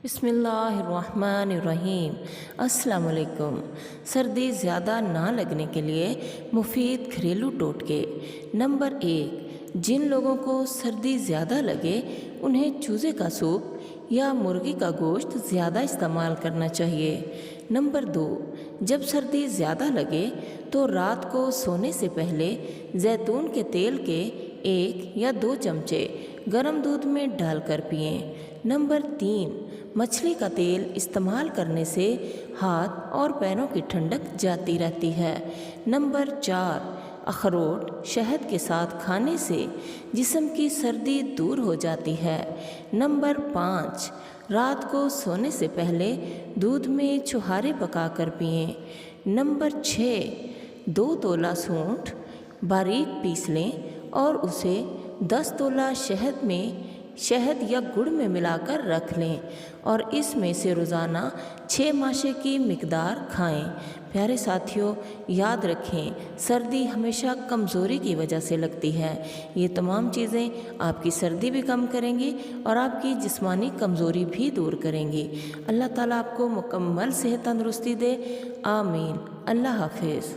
بسم اللہ الرحمن الرحیم۔ السلام علیکم۔ سردی زیادہ نہ لگنے کے لیے مفید گھریلو ٹوٹکے۔ نمبر 1، جن لوگوں کو سردی زیادہ لگے انہیں چوزے کا سوپ یا مرغی کا گوشت زیادہ استعمال کرنا چاہیے۔ نمبر 2، جب سردی زیادہ لگے تو رات کو سونے سے پہلے زیتون کے تیل کے 1 یا 2 چمچے گرم دودھ میں ڈال کر پئیں۔ نمبر 3، مچھلی کا تیل استعمال کرنے سے ہاتھ اور پیروں کی ٹھنڈک جاتی رہتی ہے۔ نمبر 4، اخروٹ شہد کے ساتھ کھانے سے جسم کی سردی دور ہو جاتی ہے۔ نمبر 5، رات کو سونے سے پہلے دودھ میں چھہارے پکا کر پئیں۔ نمبر 6، 2 تولہ سونٹھ باریک پیس لیں اور اسے 10 تولہ شہد یا گڑ میں ملا کر رکھ لیں اور اس میں سے روزانہ 6 ماشے کی مقدار کھائیں۔ پیارے ساتھیوں، یاد رکھیں سردی ہمیشہ کمزوری کی وجہ سے لگتی ہے۔ یہ تمام چیزیں آپ کی سردی بھی کم کریں گی اور آپ کی جسمانی کمزوری بھی دور کریں گی۔ اللہ تعالیٰ آپ کو مکمل صحت تندرستی دے، آمین۔ اللہ حافظ۔